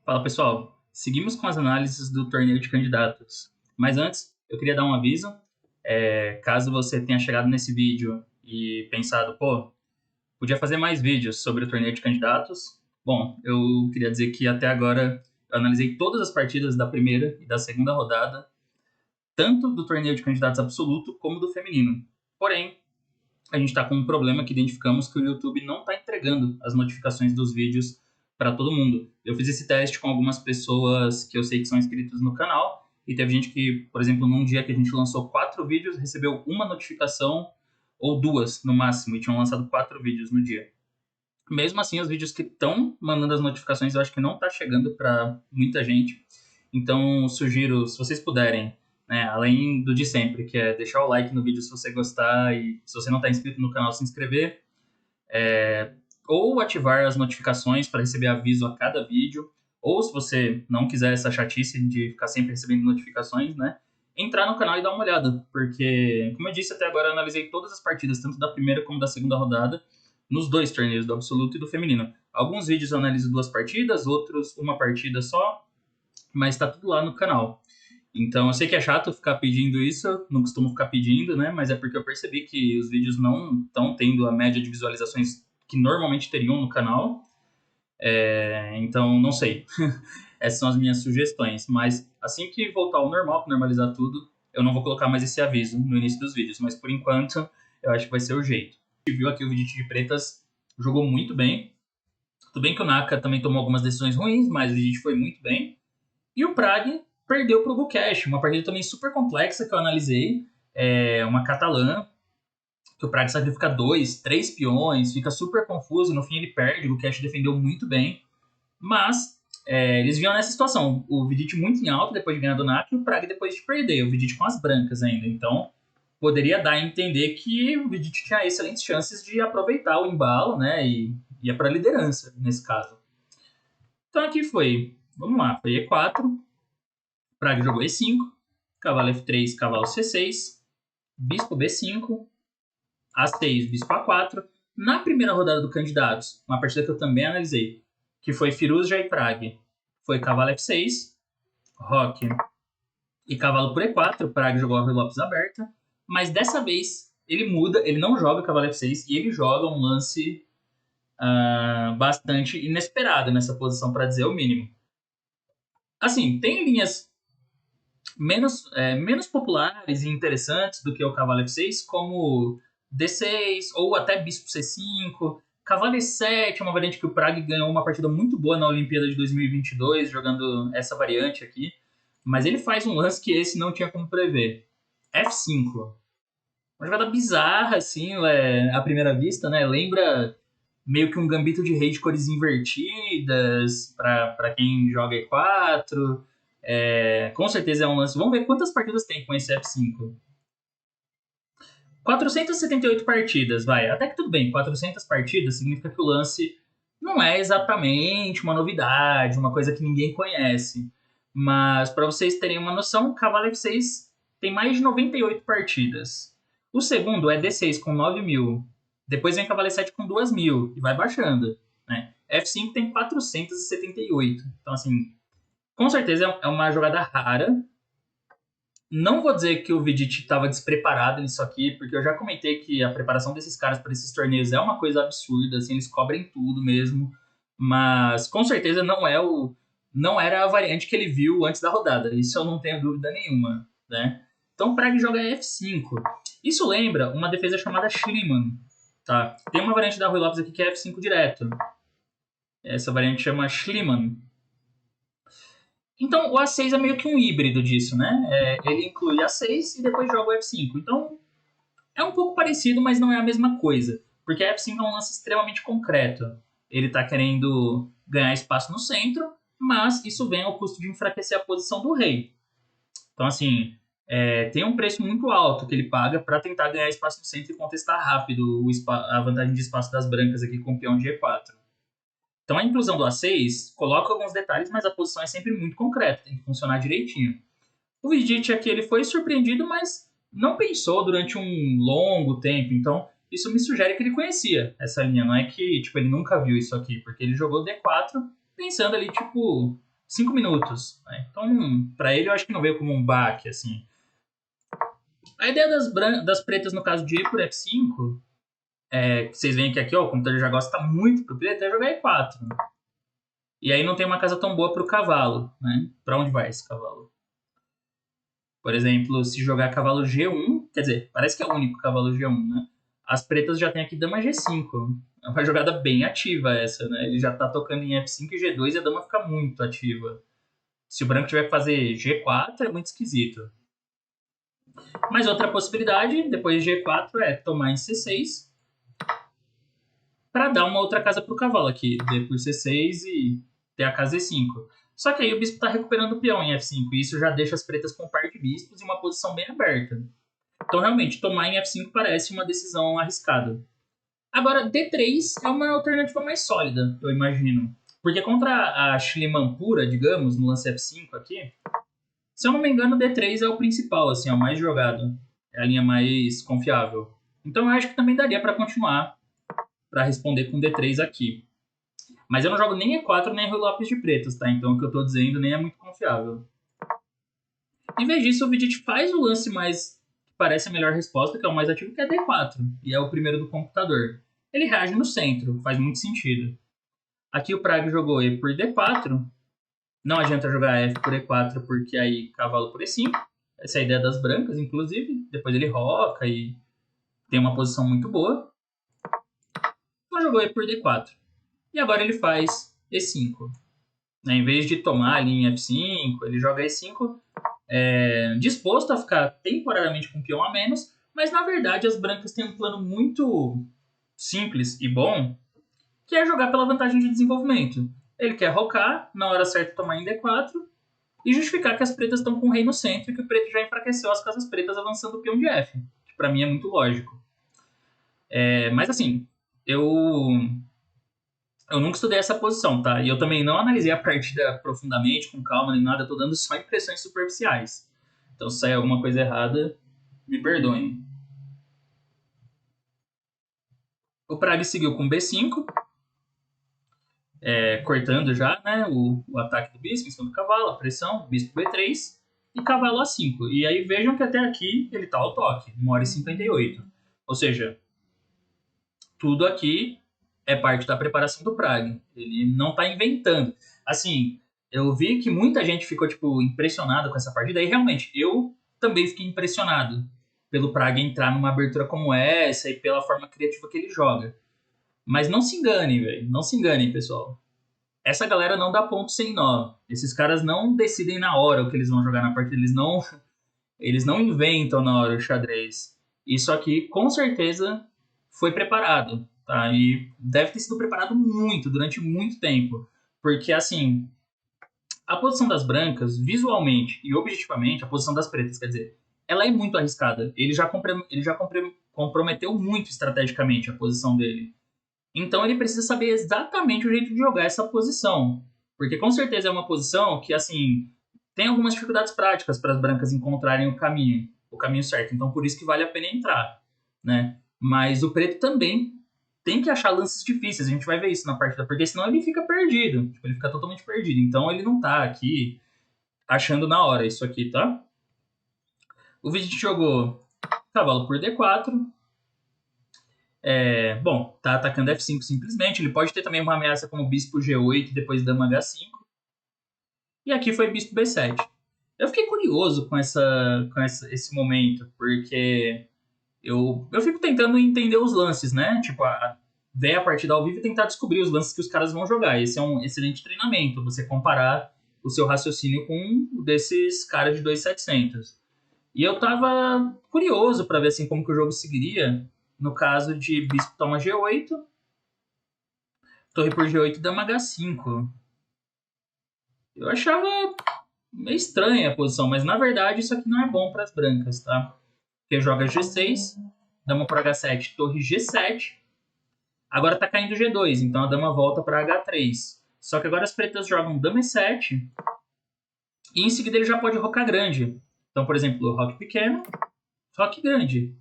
Fala pessoal, seguimos com as análises do torneio de candidatos. Mas antes, eu queria dar um aviso. Caso você tenha chegado nesse vídeo e pensado, pô, podia fazer mais vídeos sobre o torneio de candidatos. Bom, eu queria dizer que até agora eu analisei todas as partidas da primeira e da segunda rodada, tanto do torneio de candidatos absoluto como do feminino. Porém, a gente está com um problema que identificamos que o YouTube não está entregando as notificações dos vídeos para todo mundo. Eu fiz esse teste com algumas pessoas que eu sei que são inscritos no canal, e teve gente que, por exemplo, num dia que a gente lançou 4 vídeos, recebeu uma notificação ou 2 no máximo, e tinham lançado 4 vídeos no dia. Mesmo assim, os vídeos que estão mandando as notificações, eu acho que não está chegando para muita gente. Então, sugiro, se vocês puderem, né, além do de sempre, que é deixar o like no vídeo se você gostar e se você não está inscrito no canal, se inscrever, ou ativar as notificações para receber aviso a cada vídeo, ou se você não quiser essa chatice de ficar sempre recebendo notificações, né, entrar no canal e dar uma olhada, porque, como eu disse até agora, eu analisei todas as partidas, tanto da primeira como da segunda rodada, nos dois torneios, do absoluto e do feminino. Alguns vídeos eu analiso 2 partidas, outros uma partida só, mas está tudo lá no canal. Então, eu sei que é chato ficar pedindo isso, eu não costumo ficar pedindo, né? Mas é porque eu percebi que os vídeos não estão tendo a média de visualizações que normalmente teriam no canal. Então, não sei. Essas são as minhas sugestões. Mas assim que voltar ao normal, que normalizar tudo, eu não vou colocar mais esse aviso no início dos vídeos. Mas por enquanto, eu acho que vai ser o jeito. A gente viu aqui o Vidit de Pretas jogou muito bem. Tudo bem que o Naka também tomou algumas decisões ruins, mas o Vidit foi muito bem. E o Prague perdeu para o Gukesh, uma partida também super complexa que eu analisei. Uma catalã, que o Prague sacrifica 2, 3 peões, fica super confuso, no fim ele perde, o Gukesh defendeu muito bem. Mas eles vinham nessa situação, o Vidit muito em alta depois de ganhar do Nak, e o Prague depois de perder, o Vidit com as brancas ainda. Então, poderia dar a entender que o Vidit tinha excelentes chances de aproveitar o embalo, né, e ia para a liderança, nesse caso. Então aqui foi, vamos lá, foi E4, Prague jogou E5, cavalo F3, cavalo C6, bispo B5, A6, bispo A4. Na primeira rodada do Candidatos, uma partida que eu também analisei, que foi Firouzja e Prague, foi cavalo F6, roque e cavalo por E4, Prague jogou a Rui Lopes aberta, mas dessa vez ele muda, ele não joga cavalo F6 e ele joga um lance bastante inesperado nessa posição, para dizer o mínimo. Assim, tem linhas menos populares e interessantes do que o cavalo F6, como D6 ou até bispo C5. Cavalo E7 é uma variante que o Prague ganhou uma partida muito boa na Olimpíada de 2022, jogando essa variante aqui. Mas ele faz um lance que esse não tinha como prever. F5. Uma jogada bizarra, assim, à primeira vista, né? Lembra meio que um gambito de rei de cores invertidas, para quem joga E4. Com certeza é um lance. Vamos ver quantas partidas tem com esse F5. 478 partidas, vai. Até que tudo bem, 400 partidas significa que o lance não é exatamente uma novidade, uma coisa que ninguém conhece. Mas, para vocês terem uma noção, o cavalo F6 tem mais de 98 partidas. O segundo é D6 com 9.000. Depois vem cavalo E7 com 2.000 e vai baixando. Né? F5 tem 478. Então, assim, com certeza é uma jogada rara. Não vou dizer que o Vidit estava despreparado nisso aqui, porque eu já comentei que a preparação desses caras para esses torneios é uma coisa absurda, assim, eles cobrem tudo mesmo. Mas com certeza não era a variante que ele viu antes da rodada. Isso eu não tenho dúvida nenhuma, né? Então o Prague joga F5. Isso lembra uma defesa chamada Schliemann, tá? Tem uma variante da Rui Lopes aqui que é F5 direto. Essa variante chama Schliemann. Então, o A6 é meio que um híbrido disso, né? Ele inclui A6 e depois joga o F5. Então, é um pouco parecido, mas não é a mesma coisa. Porque F5 é um lance extremamente concreto. Ele está querendo ganhar espaço no centro, mas isso vem ao custo de enfraquecer a posição do rei. Então, assim, tem um preço muito alto que ele paga para tentar ganhar espaço no centro e contestar rápido a vantagem de espaço das brancas aqui com o peão de E4. Então a inclusão do A6 coloca alguns detalhes, mas a posição é sempre muito concreta, tem que funcionar direitinho. O Vidit aqui ele foi surpreendido, mas não pensou durante um longo tempo, então isso me sugere que ele conhecia essa linha, não é que tipo, ele nunca viu isso aqui, porque ele jogou D4 pensando ali, tipo, 5 minutos. Né? Então, para ele, eu acho que não veio como um baque, assim. A ideia das pretas, no caso de ir por F5, que vocês veem que aqui, ó, o computador já gosta muito pro preto, é jogar E4. E aí não tem uma casa tão boa pro cavalo, né? Pra onde vai esse cavalo? Por exemplo, se jogar cavalo G1, quer dizer, parece que é o único cavalo G1, né? As pretas já tem aqui dama G5. É uma jogada bem ativa essa, né? Ele já tá tocando em F5 e G2 e a dama fica muito ativa. Se o branco tiver que fazer G4, é muito esquisito. Mas outra possibilidade, depois de G4, é tomar em C6 para dar uma outra casa pro cavalo aqui. D por C6 e ter a casa E5. Só que aí o bispo tá recuperando o peão em F5 e isso já deixa as pretas com um par de bispos em uma posição bem aberta. Então, realmente, tomar em F5 parece uma decisão arriscada. Agora, D3 é uma alternativa mais sólida, eu imagino. Porque contra a Schliemann pura, digamos, no lance F5 aqui, se eu não me engano, D3 é o principal, assim, é o mais jogado. É a linha mais confiável. Então, eu acho que também daria para continuar para responder com D3 aqui. Mas eu não jogo nem E4 nem Rui Lopes de pretas, tá? Então, o que eu tô dizendo nem é muito confiável. Em vez disso, o Vidit faz o lance mais que parece a melhor resposta, que é o mais ativo, que é D4. E é o primeiro do computador. Ele reage no centro, faz muito sentido. Aqui o Praga jogou E por D4. Não adianta jogar F por E4, porque aí cavalo por E5. Essa é a ideia das brancas, inclusive. Depois ele roca e tem uma posição muito boa. Então jogou E por D4. E agora ele faz E5. Né? Em vez de tomar ali em F5, ele joga E5 disposto a ficar temporariamente com o peão a menos, mas na verdade as brancas têm um plano muito simples e bom, que é jogar pela vantagem de desenvolvimento. Ele quer rocar, na hora certa tomar em D4, e justificar que as pretas estão com o rei no centro e que o preto já enfraqueceu as casas pretas avançando o peão de F, que pra mim é muito lógico. Mas assim, eu nunca estudei essa posição, tá? E eu também não analisei a partida profundamente, com calma, nem nada. Eu tô dando só impressões superficiais. Então, se sair alguma coisa errada, me perdoem. O Prague seguiu com B5, cortando já, né, o ataque do bispo em cima do cavalo, a pressão, bispo B3 e cavalo A5. E aí vejam que até aqui ele tá ao toque, 1h58. Ou seja, tudo aqui é parte da preparação do Prague. Ele não tá inventando. Assim, eu vi que muita gente ficou, tipo, impressionada com essa partida. E realmente, eu também fiquei impressionado pelo Prague entrar numa abertura como essa e pela forma criativa que ele joga. Mas não se enganem, velho. Não se enganem, pessoal. Essa galera não dá ponto sem nó. Esses caras não decidem na hora o que eles vão jogar na partida. Eles não inventam na hora o xadrez. Isso aqui, com certeza, foi preparado, tá? E deve ter sido preparado muito, durante muito tempo. Porque, assim, a posição das brancas, visualmente e objetivamente, a posição das pretas, quer dizer, ela é muito arriscada. Ele já comprometeu muito estrategicamente a posição dele. Então ele precisa saber exatamente o jeito de jogar essa posição. Porque com certeza é uma posição que, assim, tem algumas dificuldades práticas para as brancas encontrarem o caminho certo. Então por isso que vale a pena entrar, né? Mas o preto também tem que achar lances difíceis. A gente vai ver isso na partida, porque senão ele fica perdido. Tipo, ele fica totalmente perdido. Então ele não tá aqui achando na hora isso aqui, tá? O Vidit jogou cavalo por D4. Bom, tá atacando F5 simplesmente. Ele pode ter também uma ameaça como bispo G8 e depois dama H5. E aqui foi bispo B7. Eu fiquei curioso com esse momento, porque eu fico tentando entender os lances, né? Tipo, ver a partida ao vivo e tentar descobrir os lances que os caras vão jogar. Esse é um excelente treinamento, você comparar o seu raciocínio com o desses caras de 2.700. E eu tava curioso para ver assim como que o jogo seguiria no caso de bispo toma G8, torre por G8 e dama H5. Eu achava meio estranha a posição, mas na verdade isso aqui não é bom para as brancas, tá? Porque joga G6, dama por H7, torre G7. Agora tá caindo G2, então a dama volta para H3. Só que agora as pretas jogam dama E7 e em seguida ele já pode rocar grande. Então, por exemplo, roque pequeno, roque grande.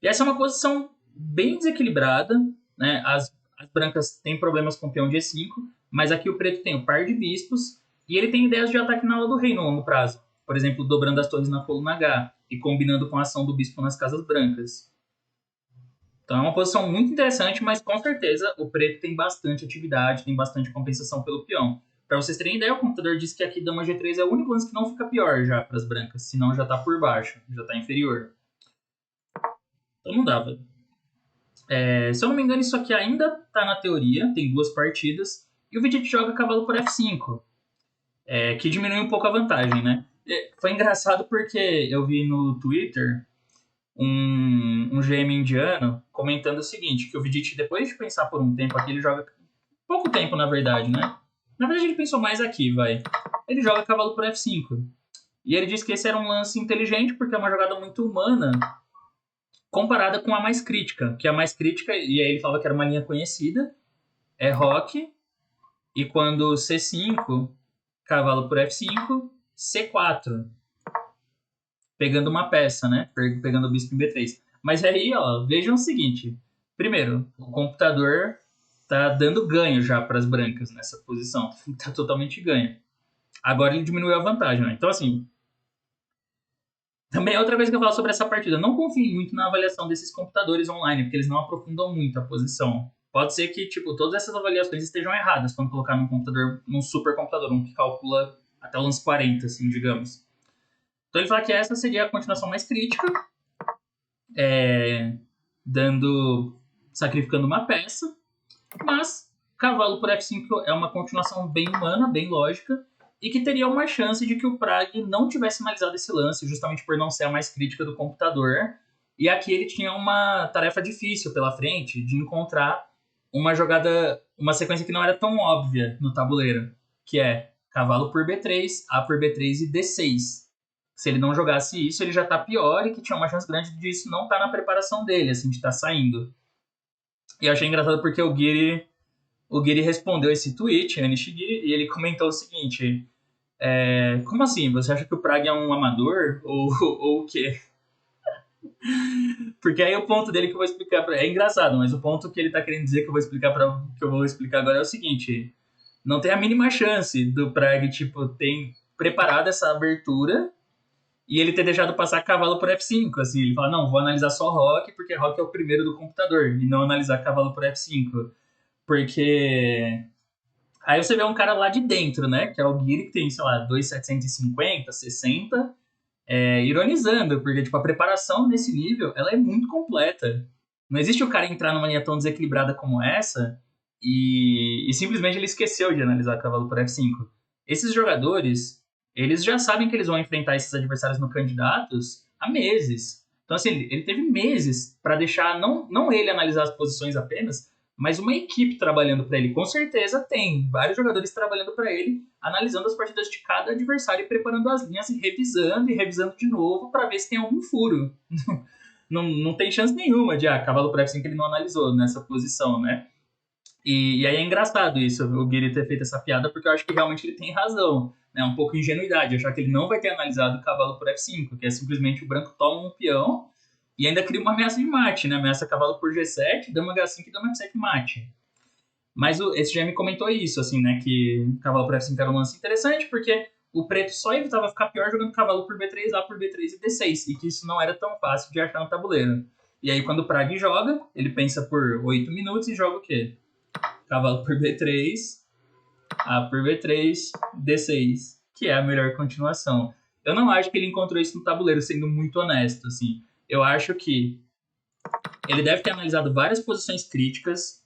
E essa é uma posição bem desequilibrada, né? As brancas têm problemas com o peão de E5, Mas aqui o preto tem o par de bispos e ele tem ideias de ataque na aula do rei no longo prazo. Por exemplo, dobrando as torres na coluna H e combinando com a ação do bispo nas casas brancas. Então é uma posição muito interessante, mas com certeza o preto tem bastante atividade, tem bastante compensação pelo peão. Para vocês terem ideia, o computador diz que aqui dama G3 é o único lance que não fica pior já para as brancas, senão já está por baixo, já está inferior. Então não dá, velho. Se eu não me engano, isso aqui ainda está na teoria, tem 2 partidas, e o Vidit joga cavalo por F5, que diminui um pouco a vantagem, né? Foi engraçado porque eu vi no Twitter um GM indiano comentando o seguinte, que o Vidit, depois de pensar por um tempo aqui, ele joga... Pouco tempo, na verdade, né? Na verdade, ele pensou mais aqui, vai. Ele joga cavalo por F5. E ele disse que esse era um lance inteligente, porque é uma jogada muito humana, comparada com a mais crítica. Que a mais crítica, e aí ele falava que era uma linha conhecida, é roque, e quando C5, cavalo por F5, C4. Pegando uma peça, né? Pegando o bispo em B3. Mas aí, ó, vejam o seguinte. Primeiro, o computador tá dando ganho já para as brancas nessa posição. Tá totalmente ganho. Agora ele diminuiu a vantagem, né? Então, assim... Também é outra coisa que eu falo sobre essa partida. Não confie muito na avaliação desses computadores online, porque eles não aprofundam muito a posição. Pode ser que, tipo, todas essas avaliações estejam erradas quando colocar num computador, num supercomputador, um que calcula até o lance 40, assim, digamos. Então ele fala que essa seria a continuação mais crítica, sacrificando uma peça, mas cavalo por F5 é uma continuação bem humana, bem lógica, e que teria uma chance de que o Prague não tivesse analisado esse lance, justamente por não ser a mais crítica do computador. E aqui ele tinha uma tarefa difícil pela frente de encontrar uma jogada, uma sequência que não era tão óbvia no tabuleiro, que é cavalo por B3, A por B3 e D6. Se ele não jogasse isso, ele já tá pior e que tinha uma chance grande disso não tá na preparação dele, assim, de estar saindo. E eu achei engraçado porque o Guiri respondeu esse tweet, Nishigiri, e ele comentou o seguinte: como assim? Você acha que o Prague é um amador? Ou o quê? Porque aí o ponto dele que eu vou explicar é engraçado, mas o ponto que ele tá querendo dizer que eu vou explicar agora é o seguinte: não tem a mínima chance do Prague, tipo, ter preparado essa abertura e ele ter deixado passar cavalo por F5, assim, ele fala, não, vou analisar só roque, porque roque é o primeiro do computador, e não analisar cavalo por F5. Porque aí você vê um cara lá de dentro, né? Que é o Guiri, que tem, sei lá, 2,750, 60, ironizando, porque, tipo, a preparação nesse nível, ela é muito completa. Não existe o cara entrar numa linha tão desequilibrada como essa e simplesmente ele esqueceu de analisar cavalo por F5. Esses jogadores, eles já sabem que eles vão enfrentar esses adversários no candidatos há meses. Então, assim, ele teve meses para deixar, não ele analisar as posições apenas, mas uma equipe trabalhando para ele. Com certeza tem vários jogadores trabalhando para ele, analisando as partidas de cada adversário e preparando as linhas e revisando de novo para ver se tem algum furo. Não tem chance nenhuma de cavalo por F5 que ele não analisou nessa posição, né? E aí é engraçado isso, o Guiri ter feito essa piada, porque eu acho que realmente ele tem razão. Né? Um pouco de ingenuidade, achar que ele não vai ter analisado o cavalo por F5, que é simplesmente o branco toma um peão e ainda cria uma ameaça de mate, né? Ameaça cavalo por G7, dama H5 e dama F7 mate. Mas esse GM comentou isso, assim, né? Que cavalo por F5 era um lance interessante, porque o preto só evitava ficar pior jogando cavalo por B3, A por B3 e D6, e que isso não era tão fácil de achar no tabuleiro. E aí, quando o Prague joga, ele pensa por 8 minutos e joga o quê? Cavalo por B3, A por B3, D6, que é a melhor continuação. Eu não acho que ele encontrou isso no tabuleiro, sendo muito honesto, assim. Eu acho que ele deve ter analisado várias posições críticas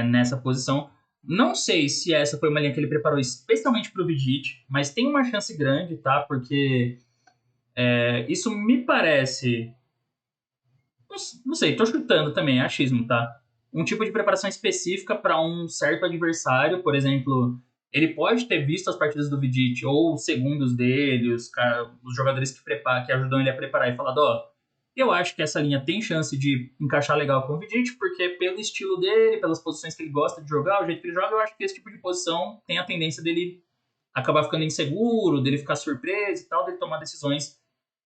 nessa posição. Não sei se essa foi uma linha que ele preparou especialmente para o Vidit, mas tem uma chance grande, tá? Porque isso me parece... Não sei, tô chutando também, é achismo, tá? Um tipo de preparação específica para um certo adversário, por exemplo, ele pode ter visto as partidas do Vidit ou os segundos dele, os jogadores que ajudam ele a preparar e falado, eu acho que essa linha tem chance de encaixar legal com o Vidit, porque pelo estilo dele, pelas posições que ele gosta de jogar, o jeito que ele joga, eu acho que esse tipo de posição tem a tendência dele acabar ficando inseguro, dele ficar surpreso e tal, dele tomar decisões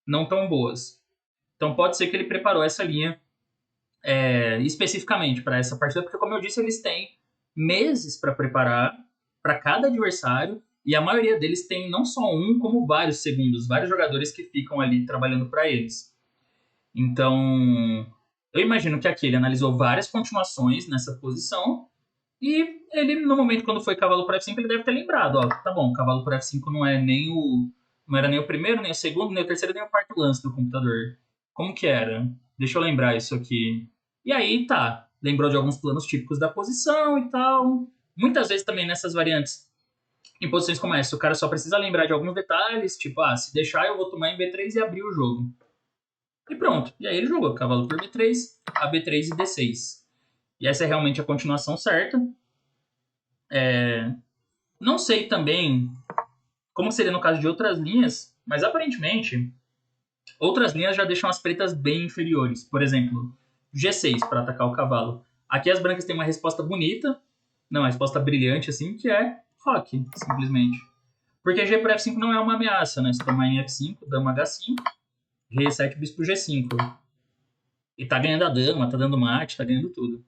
não tão boas. Então pode ser que ele preparou essa linha especificamente para essa partida, porque como eu disse, eles têm meses para preparar para cada adversário, e a maioria deles tem não só um, como vários segundos, vários jogadores que ficam ali trabalhando para eles. Então, eu imagino que aqui ele analisou várias continuações nessa posição, e ele, no momento quando foi cavalo por F5, ele deve ter lembrado, ó, tá bom, cavalo por F5 não era nem o primeiro, nem o segundo, nem o terceiro, nem o quarto lance do computador. Como que era? Deixa eu lembrar isso aqui. E aí, tá, lembrou de alguns planos típicos da posição e tal. Muitas vezes também nessas variantes, em posições como essa, o cara só precisa lembrar de alguns detalhes, tipo, se deixar eu vou tomar em B3 e abrir o jogo. E pronto. E aí ele jogou cavalo por B3, a B3 e D6. E essa é realmente a continuação certa. Não sei também como seria no caso de outras linhas, mas aparentemente outras linhas já deixam as pretas bem inferiores. Por exemplo, G6 para atacar o cavalo. Aqui as brancas têm uma resposta bonita, não, uma resposta brilhante assim, que é roque, simplesmente. Porque G por F5 não é uma ameaça, né? Se tomar em F5, dama H5, rei E7, bispo G5. E tá ganhando a dama, tá dando mate, tá ganhando tudo.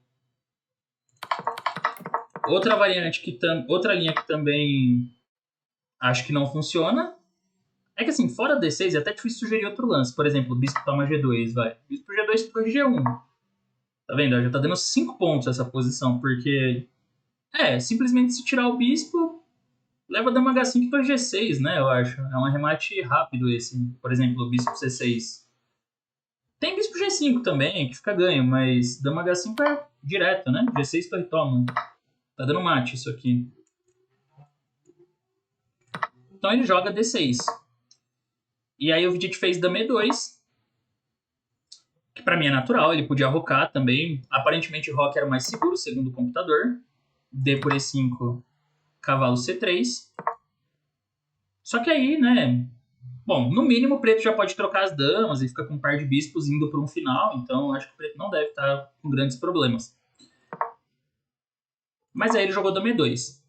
Outra variante outra linha que também acho que não funciona é que assim, fora D6 é até difícil sugerir outro lance. Por exemplo, bispo toma G2, vai. Bispo G2 por G1. Tá vendo? Já tá dando 5 pontos essa posição, porque simplesmente se tirar o bispo, leva dama H5 para G6, né, eu acho. É um arremate rápido esse. Por exemplo, bispo C6. Tem bispo G5 também, que fica ganho, mas dama H5 é direto, né? G6 torre toma. Tá dando mate isso aqui. Então ele joga D6. E aí o Vidit fez dama E2, que pra mim é natural, ele podia rocar também. Aparentemente rock era mais seguro, segundo o computador. D por E5, cavalo C3. Só que aí, né... Bom, no mínimo o preto já pode trocar as damas e fica com um par de bispos indo para um final, então acho que o preto não deve estar com grandes problemas. Mas aí ele jogou dama E2.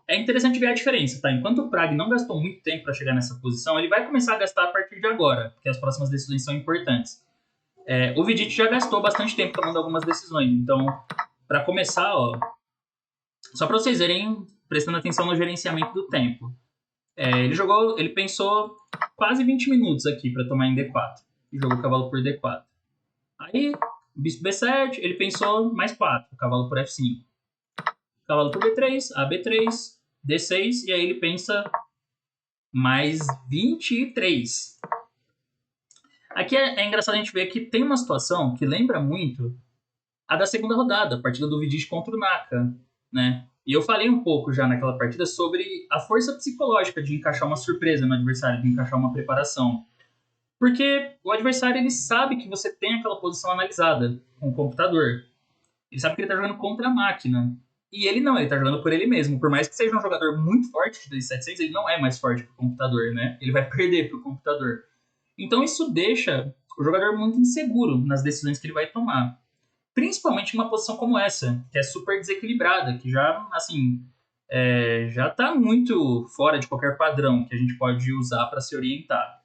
É interessante ver a diferença, tá? Enquanto o Prag não gastou muito tempo para chegar nessa posição, ele vai começar a gastar a partir de agora, porque as próximas decisões são importantes. O Vidit já gastou bastante tempo tomando algumas decisões, então, para começar, ó, só para vocês verem, prestando atenção no gerenciamento do tempo. Ele pensou quase 20 minutos aqui para tomar em D4, e jogou o cavalo por D4. Aí, bispo B7, ele pensou mais 4, cavalo por F5. Cavalo por B3, A B3, D6, e aí ele pensa mais 23. Aqui é engraçado a gente ver que tem uma situação que lembra muito a da segunda rodada, a partida do Vidit contra o Naka, né? E eu falei um pouco já naquela partida sobre a força psicológica de encaixar uma surpresa no adversário, de encaixar uma preparação. Porque o adversário ele sabe que você tem aquela posição analisada com o computador. Ele sabe que ele está jogando contra a máquina. E ele não, ele está jogando por ele mesmo. Por mais que seja um jogador muito forte de 276, ele não é mais forte que o computador, né? Ele vai perder para o computador. Então isso deixa o jogador muito inseguro nas decisões que ele vai tomar. Principalmente em uma posição como essa, que é super desequilibrada, que já, assim, já está muito fora de qualquer padrão que a gente pode usar para se orientar.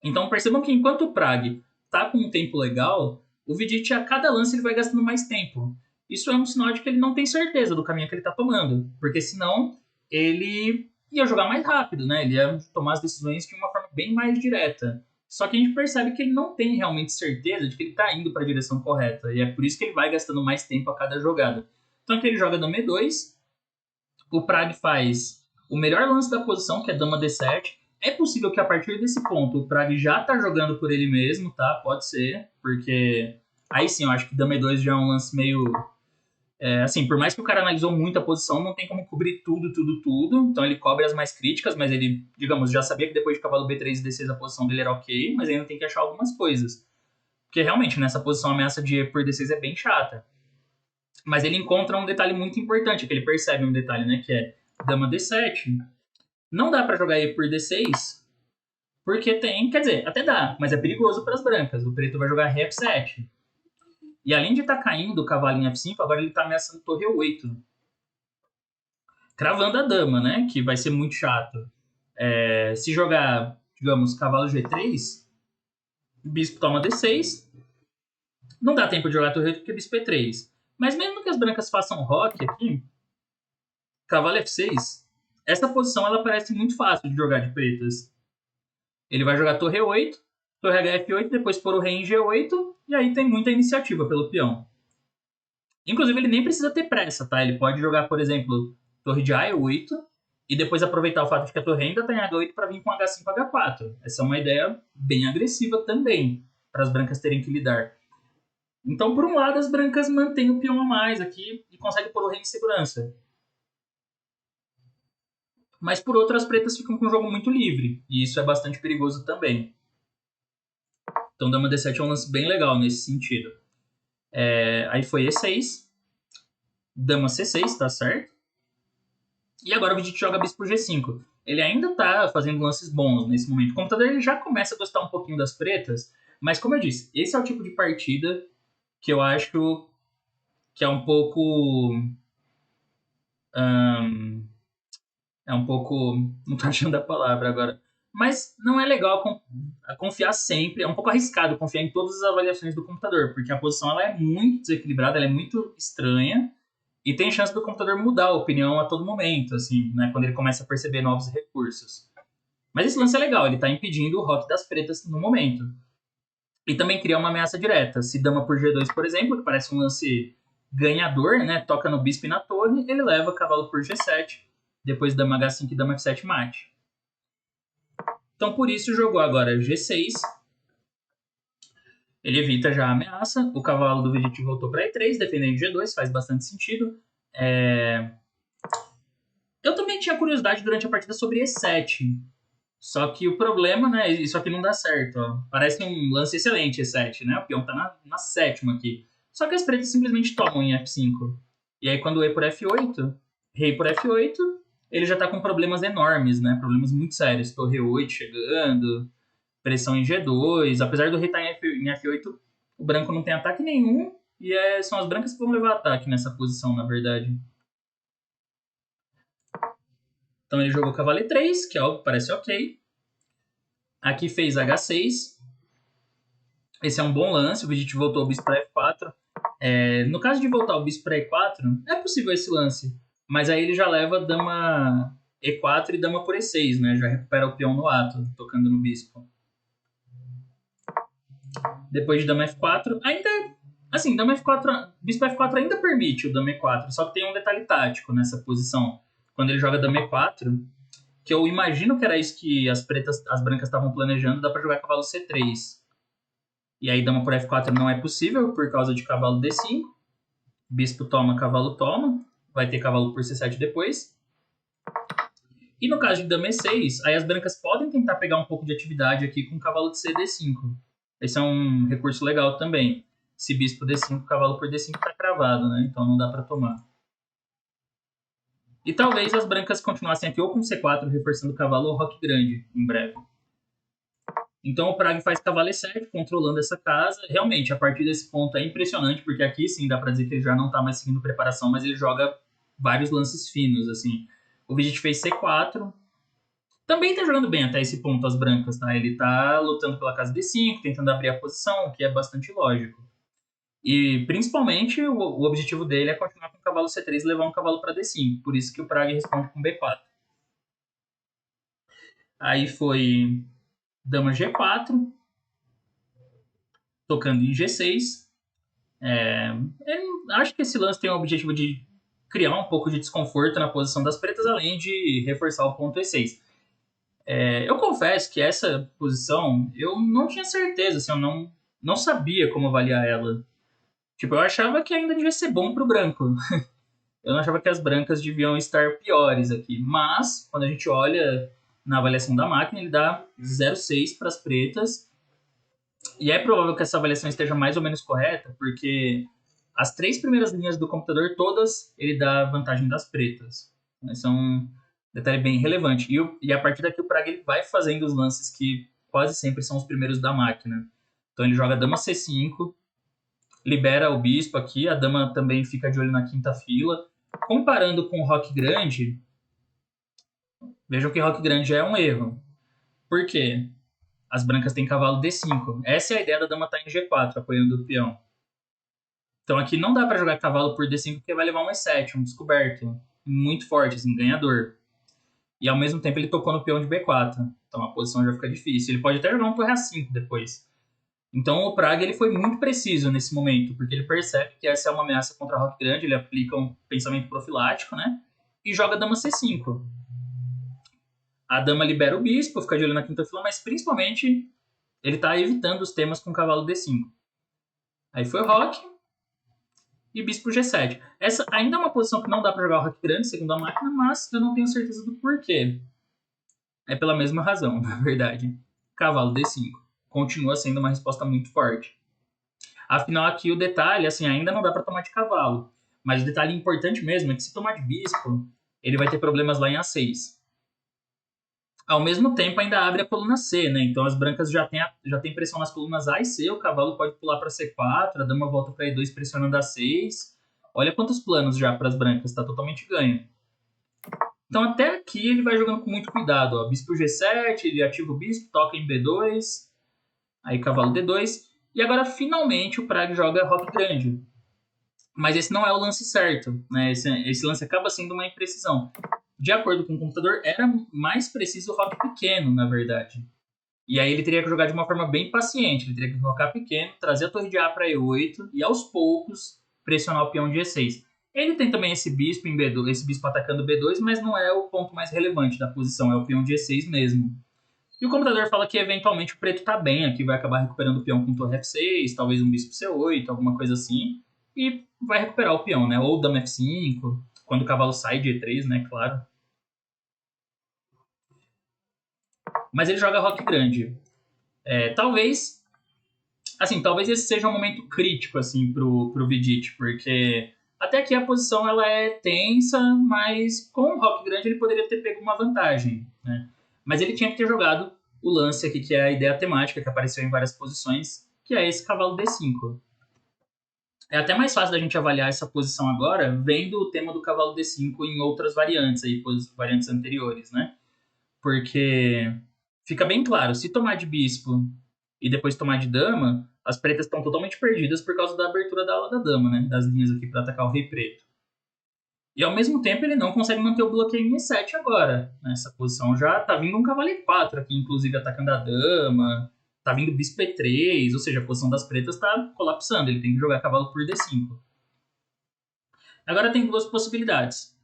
Então percebam que enquanto o Prag está com um tempo legal, o Vidit a cada lance ele vai gastando mais tempo. Isso é um sinal de que ele não tem certeza do caminho que ele está tomando, porque senão ele ia jogar mais rápido, né? Ele ia tomar as decisões de uma forma bem mais direta. Só que a gente percebe que ele não tem realmente certeza de que ele está indo para a direção correta, e é por isso que ele vai gastando mais tempo a cada jogada. Então aqui ele joga dama E2, o Prag faz o melhor lance da posição, que é dama D7. É possível que a partir desse ponto o Prag já tá jogando por ele mesmo, tá? Pode ser, porque aí sim eu acho que dama E2 já é um lance meio... assim, por mais que o cara analisou muito a posição, não tem como cobrir tudo. Então ele cobre as mais críticas, mas ele, digamos, já sabia que depois de cavalo B3 e D6 a posição dele era ok, mas ainda tem que achar algumas coisas. Porque realmente nessa posição a ameaça de E por D6 é bem chata. Mas ele encontra um detalhe muito importante, que ele percebe um detalhe, né? Que é dama D7. Não dá pra jogar E por D6, porque tem... Quer dizer, até dá, mas é perigoso para as brancas. O preto vai jogar Ré F7. E além de estar caindo o cavalo em F5, agora ele está ameaçando torre 8. Cravando a dama, né? Que vai ser muito chato. Se jogar, digamos, cavalo G3, bispo toma D6. Não dá tempo de jogar torre 8 porque bispo E3. Mas mesmo que as brancas façam roque aqui, cavalo F6, essa posição ela parece muito fácil de jogar de pretas. Ele vai jogar torre E8, torre HF8, depois pôr o rei em G8, e aí tem muita iniciativa pelo peão. Inclusive, ele nem precisa ter pressa, tá? Ele pode jogar, por exemplo, torre de A8, e depois aproveitar o fato de que a torre ainda está em H8 para vir com H5, H4. Essa é uma ideia bem agressiva também, para as brancas terem que lidar. Então, por um lado, as brancas mantêm o peão a mais aqui e conseguem pôr o rei em segurança. Mas, por outro, as pretas ficam com o jogo muito livre, e isso é bastante perigoso também. Então, dama D7 é um lance bem legal nesse sentido. Aí foi E6, dama C6, tá certo? E agora o Vidit joga bispo G5. Ele ainda tá fazendo lances bons nesse momento. O computador ele já começa a gostar um pouquinho das pretas, mas como eu disse, esse é o tipo de partida que eu acho que é um pouco... é um pouco... não tô achando a palavra agora. Mas não é legal confiar sempre, é um pouco arriscado confiar em todas as avaliações do computador, porque a posição ela é muito desequilibrada, ela é muito estranha, e tem chance do computador mudar a opinião a todo momento, assim, né, quando ele começa a perceber novos recursos. Mas esse lance é legal, ele está impedindo o rock das pretas no momento. E também cria uma ameaça direta. Se dama por G2, por exemplo, que parece um lance ganhador, né, toca no bispo e na torre, ele leva cavalo por G7, depois dama H5 e dama F7 mate. Então, por isso, jogou agora G6. Ele evita já a ameaça. O cavalo do Vidit voltou para E3, defendendo G2, faz bastante sentido. Eu também tinha curiosidade durante a partida sobre E7. Só que o problema, né? Isso aqui não dá certo. Ó. Parece um lance excelente E7, né? O peão tá na sétima aqui. Só que as pretas simplesmente tomam em F5. E aí, quando E por F8, rei por F8, ele já tá com problemas enormes, né? Problemas muito sérios. Torre 8 chegando, pressão em G2. Apesar do rei estar em F8, o branco não tem ataque nenhum. E são as brancas que vão levar ataque nessa posição, na verdade. Então ele jogou cavalo E3, que é algo que parece ok. Aqui fez H6. Esse é um bom lance. O Vidit voltou o bispo para F4. No caso de voltar o bispo para E4, é possível esse lance. Mas aí ele já leva dama E4 e dama por E6, né? Já recupera o peão no ato, tocando no bispo. Depois de dama F4, ainda... Assim, dama F4, bispo F4 ainda permite o dama E4, só que tem um detalhe tático nessa posição. Quando ele joga dama E4, que eu imagino que era isso que as brancas estavam planejando, dá para jogar cavalo C3. E aí dama por F4 não é possível por causa de cavalo D5. Bispo toma, cavalo toma. Vai ter cavalo por C7 depois. E no caso de dama E6, aí as brancas podem tentar pegar um pouco de atividade aqui com cavalo de C D5. Esse é um recurso legal também. Se bispo D5, cavalo por D5 tá cravado, né? Então não dá para tomar. E talvez as brancas continuassem aqui ou com C4, reforçando o cavalo ou roque grande em breve. Então o Prag faz cavalo E7, controlando essa casa. Realmente, a partir desse ponto é impressionante, porque aqui sim dá pra dizer que ele já não tá mais seguindo preparação, mas ele joga vários lances finos, assim. O Vidit fez C4. Também tá jogando bem até esse ponto as brancas, tá? Ele tá lutando pela casa D5, tentando abrir a posição, o que é bastante lógico. E principalmente o objetivo dele é continuar com o cavalo C3 e levar um cavalo para D5. Por isso que o Prag responde com B4. Aí foi dama G4, tocando em G6. Acho que esse lance tem o objetivo de criar um pouco de desconforto na posição das pretas, além de reforçar o ponto E6. Eu confesso que essa posição eu não tinha certeza, assim, eu não sabia como avaliar ela. Tipo, eu achava que ainda devia ser bom pro branco. Eu não achava que as brancas deviam estar piores aqui. Mas, quando a gente olha na avaliação da máquina, ele dá 0,6 para as pretas. E é provável que essa avaliação esteja mais ou menos correta, porque as 3 primeiras linhas do computador, todas, ele dá vantagem das pretas. Esse é um detalhe bem relevante. E a partir daqui o Prag ele vai fazendo os lances que quase sempre são os primeiros da máquina. Então ele joga dama C5, libera o bispo aqui, a dama também fica de olho na quinta fila. Comparando com o roque grande, vejam que roque grande é um erro. Por quê? As brancas têm cavalo D5. Essa é a ideia da dama estar em G4, apoiando o peão. Então aqui não dá para jogar cavalo por D5 porque vai levar um E7, um descoberto. muito forte, assim, ganhador. E ao mesmo tempo ele tocou no peão de B4. Então a posição já fica difícil. Ele pode até jogar um torre A5 depois. Então o Praga ele foi muito preciso nesse momento, porque ele percebe que essa é uma ameaça contra a Roque Grande, ele aplica um pensamento profilático, né? E joga a dama C5. A dama libera o bispo, fica de olho na quinta fila, mas principalmente ele tá evitando os temas com o cavalo D5. Aí foi Roque e bispo G7. Essa ainda é uma posição que não dá para jogar o Roque Grande, segundo a máquina, mas eu não tenho certeza do porquê. É pela mesma razão, na verdade. Cavalo D5. Continua sendo uma resposta muito forte. Afinal, aqui o detalhe, assim, ainda não dá para tomar de cavalo. Mas o detalhe importante mesmo é que se tomar de bispo, ele vai ter problemas lá em A6. Ao mesmo tempo, ainda abre a coluna C, né? Então as brancas já têm pressão nas colunas A e C, o cavalo pode pular para C4, a dama volta para E2 pressionando A6. Olha quantos planos já para as brancas, está totalmente ganho. Então até aqui ele vai jogando com muito cuidado. Ó. Bispo G7, ele ativa o bispo, toca em B2, aí cavalo D2. E agora finalmente o Prague joga Roque Grande. Mas esse não é o lance certo, né? Esse lance acaba sendo uma imprecisão. De acordo com o computador, era mais preciso o Roque pequeno, na verdade. E aí ele teria que jogar de uma forma bem paciente. Ele teria que rocar pequeno, trazer a torre de A para E8 e aos poucos pressionar o peão de E6. Ele tem também esse bispo em B2, esse bispo atacando B2, mas não é o ponto mais relevante da posição, é o peão de E6 mesmo. E o computador fala que eventualmente o preto está bem, aqui vai acabar recuperando o peão com torre F6, talvez um bispo C8, alguma coisa assim, e vai recuperar o peão, né? Ou dama F5, quando o cavalo sai de E3, né? Claro. Mas ele joga Roque Grande. Talvez esse seja um momento crítico, assim, pro Vidit, porque até aqui a posição ela é tensa, mas com o Roque Grande ele poderia ter pego uma vantagem, né? Mas ele tinha que ter jogado o lance aqui, que é a ideia temática, que apareceu em várias posições, que é esse cavalo D5. É até mais fácil da gente avaliar essa posição agora, vendo o tema do cavalo D5 em outras variantes, aí, variantes anteriores, né? Porque fica bem claro, se tomar de bispo e depois tomar de dama, as pretas estão totalmente perdidas por causa da abertura da ala da dama, né? Das linhas aqui para atacar o rei preto. E ao mesmo tempo ele não consegue manter o bloqueio em E7 agora. Nessa posição já tá vindo um cavalo E4 aqui, inclusive atacando a dama. Tá vindo bispo E3, ou seja, a posição das pretas tá colapsando. Ele tem que jogar cavalo por D5. Agora tem duas possibilidades.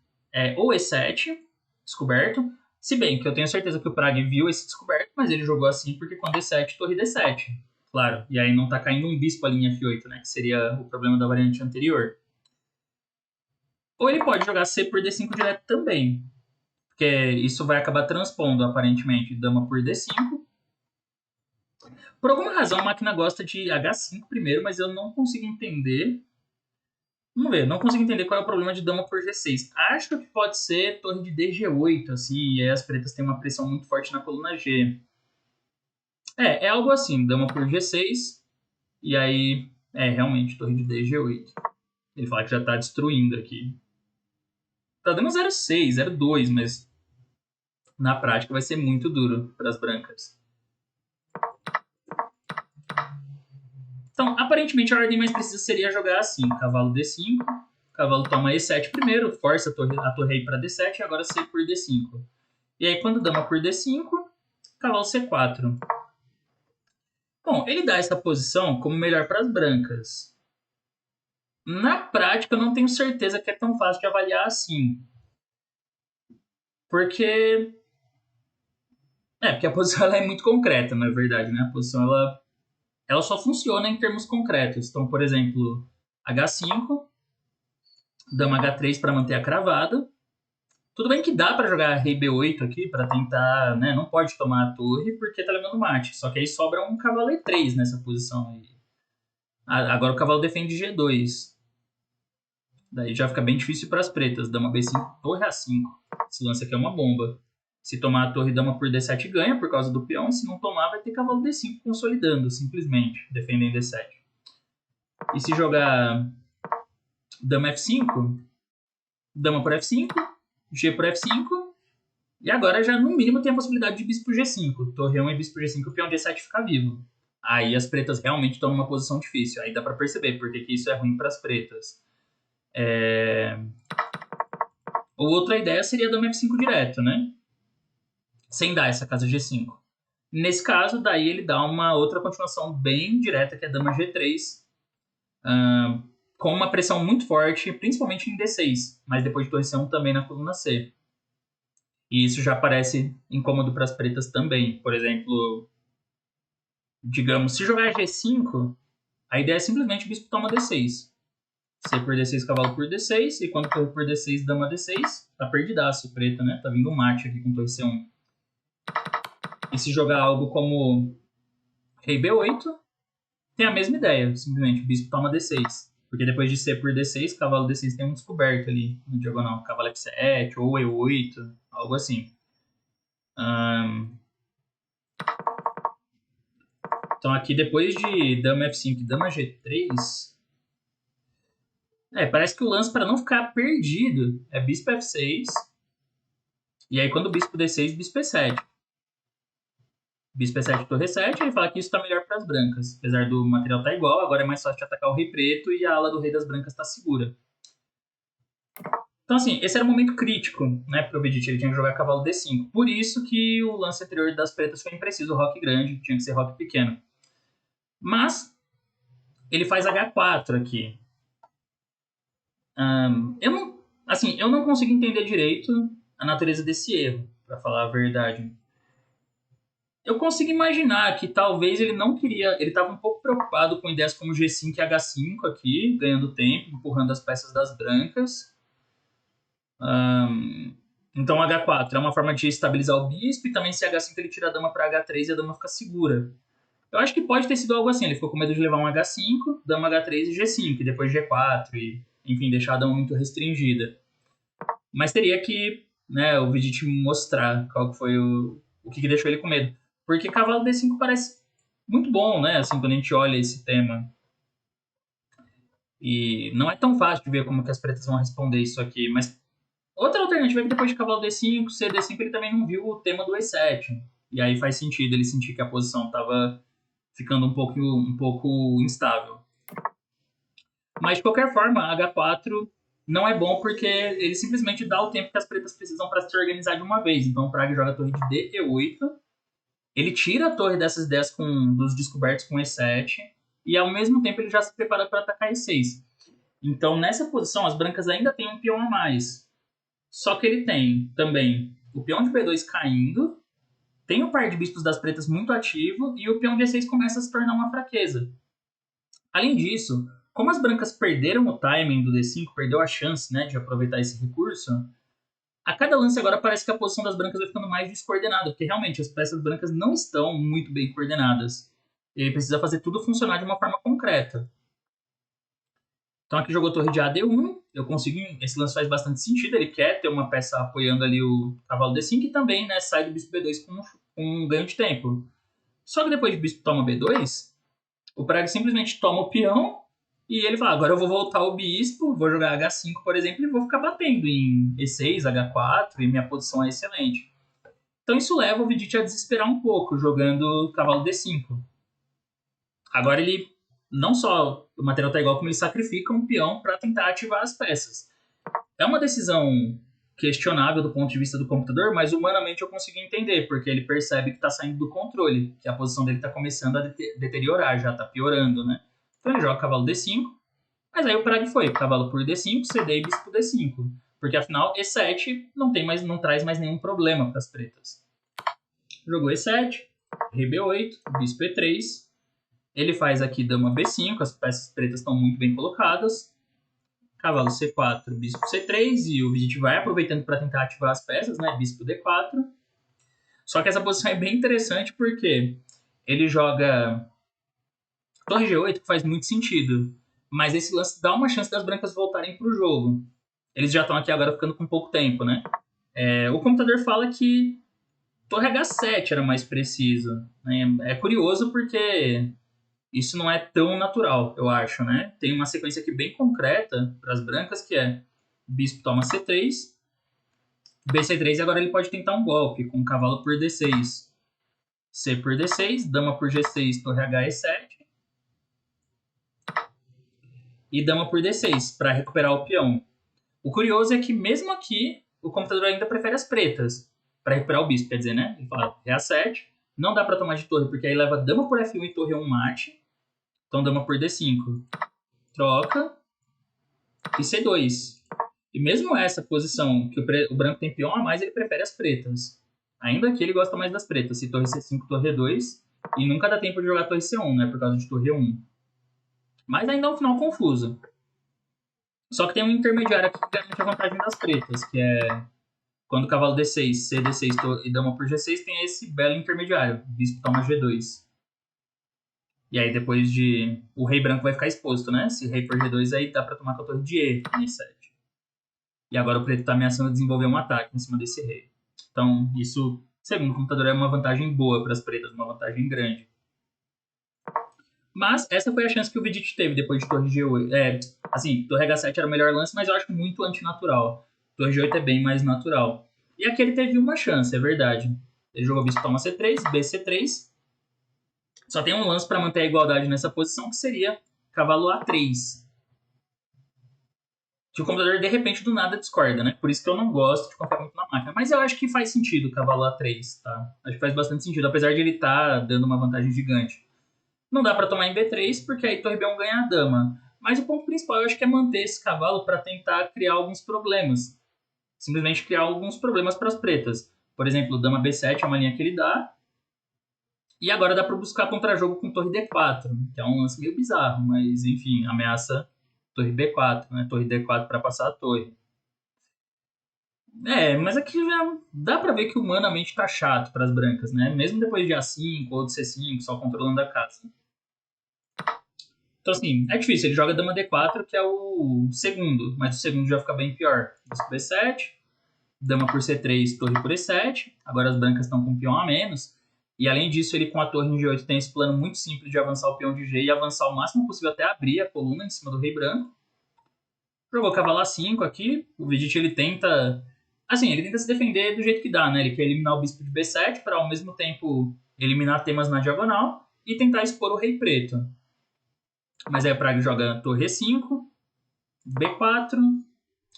Ou E7, descoberto. Se bem que eu tenho certeza que o Prague viu esse descoberto, mas ele jogou assim porque com D7, torre D7. Claro, e aí não tá caindo um bispo ali em F8, né? Que seria o problema da variante anterior. Ou ele pode jogar C por D5 direto também. Porque isso vai acabar transpondo, aparentemente, dama por D5. Por alguma razão, a máquina gosta de H5 primeiro, mas eu não consigo entender. Vamos ver, não consigo entender qual é o problema de dama por G6. Acho que pode ser torre de DG8, assim, e aí as pretas têm uma pressão muito forte na coluna G. É algo assim, dama por G6, e aí, realmente, torre de DG8. Ele fala que já tá destruindo aqui. Tá dando 0,6, 0,2, mas na prática vai ser muito duro para as brancas. Então, aparentemente, a ordem mais precisa seria jogar assim: cavalo D5, cavalo toma E7 primeiro, força a torre aí para D7 e agora C por D5. E aí, quando dama por D5, cavalo C4. Bom, ele dá essa posição como melhor para as brancas. Na prática, eu não tenho certeza que é tão fácil de avaliar assim. Porque a posição ela é muito concreta, na verdade, né? A posição ela só funciona em termos concretos. Então, por exemplo, H5, dama H3 para manter a cravada. Tudo bem que dá para jogar rei B8 aqui para tentar, né? Não pode tomar a torre porque tá levando mate. Só que aí sobra um cavalo E3 nessa posição aí. Agora o cavalo defende G2. Daí já fica bem difícil para as pretas. Dama B5, torre A5. Esse lance aqui é uma bomba. Se tomar a torre, dama por D7 ganha por causa do peão. Se não tomar, vai ter cavalo D5 consolidando, simplesmente, defendendo D7. E se jogar dama F5, dama por F5, G por F5, e agora já no mínimo tem a possibilidade de bispo G5. Torre 1 e bispo G5, o peão G7 fica vivo. Aí as pretas realmente estão numa posição difícil. Aí dá para perceber porque que isso é ruim para as pretas. Ou outra ideia seria dama F5 direto, né? Sem dar essa casa G5. Nesse caso, daí ele dá uma outra continuação bem direta, que é dama G3, com uma pressão muito forte, principalmente em D6, mas depois de torre C1 também na coluna C. E isso já parece incômodo para as pretas também. Por exemplo, digamos, se jogar G5, a ideia é simplesmente o bispo toma D6. C por D6, cavalo por D6, e quando torre por D6, dama D6, tá perdidaço preta, né? Tá vindo um mate aqui com torre C1. E se jogar algo como rei B8, tem a mesma ideia, simplesmente o bispo toma D6. Porque depois de C por D6, cavalo D6 tem um descoberto ali no diagonal. Cavalo F7 ou E8, algo assim. Então aqui depois de dama F5 e dama G3... parece que o lance para não ficar perdido é bispo F6. E aí quando o bispo D6, bispo E7. Bispo E7, torre E7, ele fala que isso tá melhor para as brancas. Apesar do material tá igual, agora é mais fácil de atacar o rei preto e a ala do rei das brancas tá segura. Então, assim, esse era o momento crítico, né, pro Vidit. Ele tinha que jogar cavalo D5. Por isso que o lance anterior das pretas foi impreciso, o roque grande, tinha que ser roque pequeno. Mas, ele faz H4 aqui. Eu não consigo entender direito a natureza desse erro, para falar a verdade. Eu consigo imaginar que talvez ele não queria... Ele estava um pouco preocupado com ideias como G5 e H5 aqui, ganhando tempo, empurrando as peças das brancas. Então H4 é uma forma de estabilizar o bispo, e também se H5 ele tira a dama para H3 e a dama fica segura. Eu acho que pode ter sido algo assim, ele ficou com medo de levar um H5, dama H3 e G5, e depois G4, e enfim, deixar a dama muito restringida. Mas teria que, né, o Vidit mostrar qual foi o que deixou ele com medo. Porque cavalo D5 parece muito bom, né, assim, quando a gente olha esse tema. E não é tão fácil de ver como que as pretas vão responder isso aqui, mas outra alternativa é que depois de cavalo D5, CD5, ele também não viu o tema do E7. E aí faz sentido ele sentir que a posição estava ficando um pouco instável. Mas, de qualquer forma, H4 não é bom porque ele simplesmente dá o tempo que as pretas precisam para se organizar de uma vez. Então, o Praga joga a torre de D, E8. Ele tira a torre dessas ideias dos descobertos com E7. E, ao mesmo tempo, ele já se prepara para atacar E6. Então, nessa posição, as brancas ainda têm um peão a mais. Só que ele tem também o peão de B2 caindo, tem o par de bispos das pretas muito ativo, e o peão de E6 começa a se tornar uma fraqueza. Além disso, como as brancas perderam o timing do D5, perdeu a chance, né, de aproveitar esse recurso, a cada lance agora parece que a posição das brancas vai ficando mais descoordenada, porque realmente as peças brancas não estão muito bem coordenadas. Ele precisa fazer tudo funcionar de uma forma concreta. Então aqui jogou torre de AD1, eu consigo, esse lance faz bastante sentido, ele quer ter uma peça apoiando ali o cavalo D5 e também, né, sai do bispo B2 com um ganho de tempo. Só que depois de bispo toma B2, o Praga simplesmente toma o peão e ele fala, agora eu vou voltar o bispo, vou jogar H5, por exemplo, e vou ficar batendo em E6, H4, e minha posição é excelente. Então isso leva o Vidit a desesperar um pouco, jogando cavalo D5. Agora ele, não só o material tá igual, como ele sacrifica um peão para tentar ativar as peças. É uma decisão questionável do ponto de vista do computador, mas humanamente eu consigo entender, porque ele percebe que está saindo do controle, que a posição dele está começando a deteriorar, já está piorando, né? Então ele joga cavalo D5, mas aí o Prague foi cavalo por D5, CD e bispo D5, porque afinal E7 não traz mais nenhum problema para as pretas. Jogou E7, rei B8, bispo E3, ele faz aqui dama B5, as peças pretas estão muito bem colocadas, cavalo C4, bispo C3, e o Vidit vai aproveitando para tentar ativar as peças, né? Bispo D4. Só que essa posição é bem interessante porque ele joga torre G8, que faz muito sentido, mas esse lance dá uma chance das brancas voltarem para o jogo. Eles já estão aqui agora ficando com pouco tempo, né? O computador fala que torre H7 era mais preciso. Né? É curioso porque isso não é tão natural, eu acho, né? Tem uma sequência aqui bem concreta para as brancas, que é bispo toma C3, BC3, e agora ele pode tentar um golpe com cavalo por D6, C por D6, dama por G6, torre H E7, e dama por D6, para recuperar o peão. O curioso é que mesmo aqui, o computador ainda prefere as pretas para recuperar o bispo, quer dizer, né? Ele fala, rei A7, não dá para tomar de torre, porque aí leva dama por F1 e torre 1 mate. Então dama por D5. Troca. E C2. E mesmo essa posição, que o branco tem peão a mais, ele prefere as pretas. Ainda que ele gosta mais das pretas. Se torre C5, torre E2. E nunca dá tempo de jogar torre C1, né? Por causa de torre E1. Mas ainda é um final confuso. Só que tem um intermediário aqui que garante a vantagem das pretas, que é quando o cavalo D6, C, D6 e dama por G6, tem esse belo intermediário. Bispo toma G2. E aí depois de... O rei branco vai ficar exposto, né? Se rei por G2, aí dá pra tomar com a torre de E, E7. E agora o preto tá ameaçando desenvolver um ataque em cima desse rei. Então, isso, segundo o computador, é uma vantagem boa para as pretas, uma vantagem grande. Mas essa foi a chance que o Vidit teve depois de torre G8. Assim, torre H7 era o melhor lance, mas eu acho muito antinatural. Torre G8 é bem mais natural. E aqui ele teve uma chance, é verdade. Ele jogou bispo toma C3, BC3. Só tem um lance para manter a igualdade nessa posição, que seria cavalo A3. Que o computador, de repente, do nada discorda, né? Por isso que eu não gosto de confiar muito na máquina. Mas eu acho que faz sentido o cavalo A3, tá? Acho que faz bastante sentido, apesar de ele estar dando uma vantagem gigante. Não dá para tomar em B3, porque aí torre B1 ganha a dama. Mas o ponto principal, eu acho que é manter esse cavalo para tentar criar alguns problemas. Simplesmente criar alguns problemas para as pretas. Por exemplo, dama B7 é uma linha que ele dá. E agora dá para buscar contra-jogo com torre D4, que é um lance meio bizarro, mas enfim, ameaça torre B4, né? Torre D4 para passar a torre. Mas aqui já dá pra ver que humanamente tá chato pras brancas, né? Mesmo depois de A5 ou de C5, só controlando a casa. Então, assim, é difícil. Ele joga dama D4, que é o segundo, mas o segundo já fica bem pior. Bispo B7, dama por C3, torre por E7. Agora as brancas estão com peão a menos. E além disso, ele com a torre em G8 tem esse plano muito simples de avançar o peão de G e avançar o máximo possível até abrir a coluna em cima do rei branco. Jogou cavalo A5 aqui. O Vidit, ele tenta... Assim, ele tenta se defender do jeito que dá, né? Ele quer eliminar o bispo de B7 para, ao mesmo tempo, eliminar temas na diagonal e tentar expor o rei preto. Mas aí a Praga joga torre E5, B4.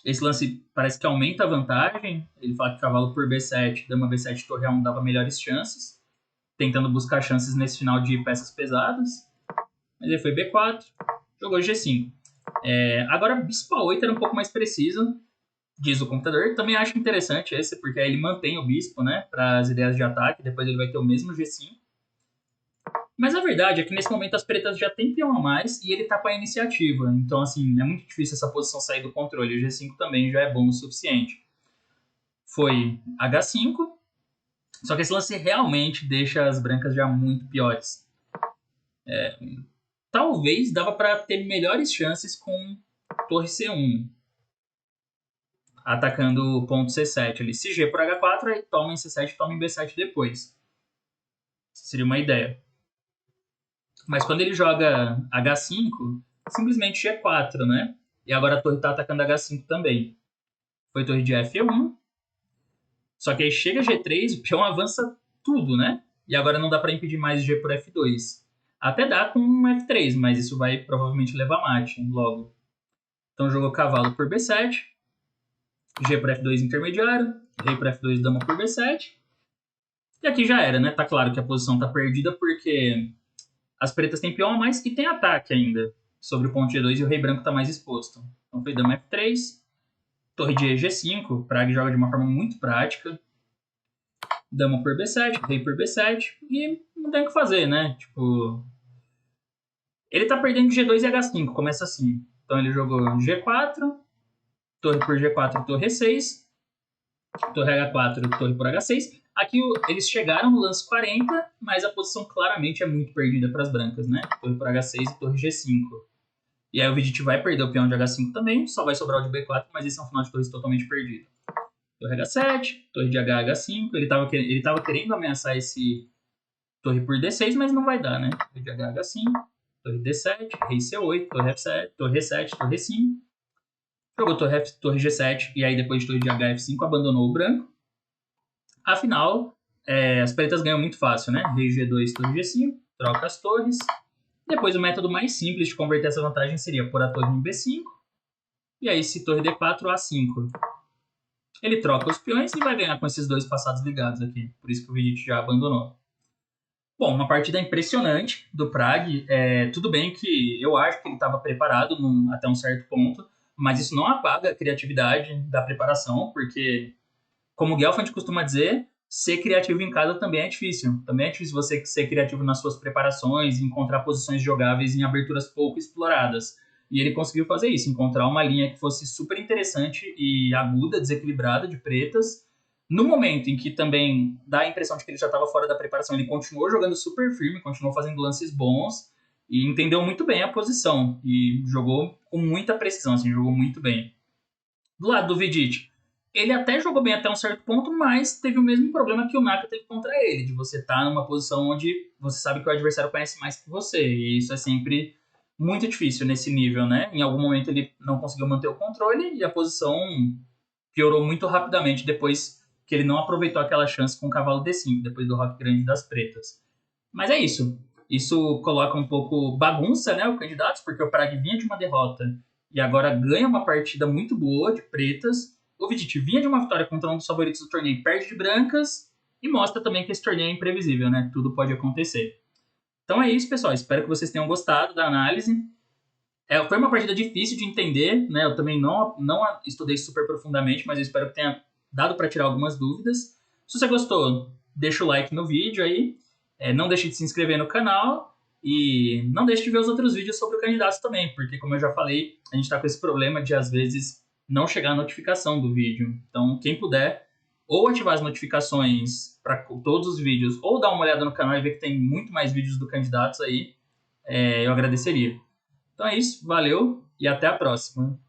Esse lance parece que aumenta a vantagem. Ele fala que cavalo por B7, dama B7, torre A1 dava melhores chances. Tentando buscar chances nesse final de peças pesadas. Mas aí foi B4, jogou G5. Agora, bispo A8 era um pouco mais preciso, diz o computador. Também acho interessante esse, porque aí ele mantém o bispo, né, para as ideias de ataque. Depois ele vai ter o mesmo G5. Mas a verdade é que nesse momento as pretas já têm peão a mais e ele tá com a iniciativa. Então, assim, é muito difícil essa posição sair do controle. O G5 também já é bom o suficiente. Foi H5. Só que esse lance realmente deixa as brancas já muito piores. Talvez dava para ter melhores chances com torre C1. Atacando o ponto C7 ali. Se G por H4, aí toma em C7 e toma em B7 depois. Seria uma ideia. Mas quando ele joga H5, simplesmente G4, né? E agora a torre tá atacando H5 também. Foi torre de F1. Só que aí chega G3, o peão avança tudo, né? E agora não dá para impedir mais G por F2. Até dá com F3, mas isso vai provavelmente levar mate logo. Então jogou cavalo por B7. G por F2 intermediário. Rei por F2, dama por B7. E aqui já era, né? Tá claro que a posição tá perdida porque as pretas têm peão a mais e tem ataque ainda sobre o ponto G2 e o rei branco tá mais exposto. Então foi dama F3, torre de G5, Praga joga de uma forma muito prática. Dama por B7, rei por B7 e não tem o que fazer, né? Tipo, ele tá perdendo G2 e H5, começa assim. Então ele jogou G4, torre por G4, torre E6, torre H4, torre por H6. Aqui eles chegaram no lance 40, mas a posição claramente é muito perdida para as brancas, né? Torre por H6 e torre G5. E aí o Vidit vai perder o peão de H5 também, só vai sobrar o de B4, mas esse é um final de torres totalmente perdido. Torre H7, torre de H, H5. Ele tava querendo ameaçar esse torre por D6, mas não vai dar, né? Torre de H, H5, torre D7, rei C8, torre F7, torre E7, torre E5. Jogou torre G7 e aí depois de torre de H, F5 abandonou o branco. Afinal, as pretas ganham muito fácil, né? Rei G2, torre G5, troca as torres. Depois o método mais simples de converter essa vantagem seria pôr a torre em B5. E aí se torre D4, A5. Ele troca os peões e vai ganhar com esses dois passados ligados aqui. Por isso que o Vidic já abandonou. Bom, uma partida impressionante do Prague. Tudo bem que eu acho que ele estava preparado até um certo ponto, mas isso não apaga a criatividade da preparação, porque, como o Gelfand costuma dizer, ser criativo em casa também é difícil. Também é difícil você ser criativo nas suas preparações, encontrar posições jogáveis em aberturas pouco exploradas. E ele conseguiu fazer isso, encontrar uma linha que fosse super interessante e aguda, desequilibrada, de pretas. No momento em que também dá a impressão de que ele já estava fora da preparação, ele continuou jogando super firme, continuou fazendo lances bons e entendeu muito bem a posição. E jogou com muita precisão, assim, jogou muito bem. Do lado do Vidic, ele até jogou bem até um certo ponto, mas teve o mesmo problema que o Naka teve contra ele, de você estar numa posição onde você sabe que o adversário conhece mais que você, e isso é sempre muito difícil nesse nível, né? Em algum momento ele não conseguiu manter o controle e a posição piorou muito rapidamente depois que ele não aproveitou aquela chance com o cavalo D5, depois do roque grande das pretas. Mas é isso. Isso coloca um pouco bagunça, né, o candidato, porque o Prague vinha de uma derrota e agora ganha uma partida muito boa de pretas. O Vidic vinha de uma vitória contra um dos favoritos do torneio, perde de brancas e mostra também que esse torneio é imprevisível, né? Tudo pode acontecer. Então é isso, pessoal. Espero que vocês tenham gostado da análise. Foi uma partida difícil de entender, né? Eu também não estudei super profundamente, mas eu espero que tenha dado para tirar algumas dúvidas. Se você gostou, deixa o like no vídeo aí. Não deixe de se inscrever no canal e não deixe de ver os outros vídeos sobre o candidato também, porque, como eu já falei, a gente está com esse problema de, às vezes, não chegar a notificação do vídeo. Então, quem puder, ou ativar as notificações para todos os vídeos, ou dar uma olhada no canal e ver que tem muito mais vídeos do candidatos aí, eu agradeceria. Então é isso, valeu e até a próxima.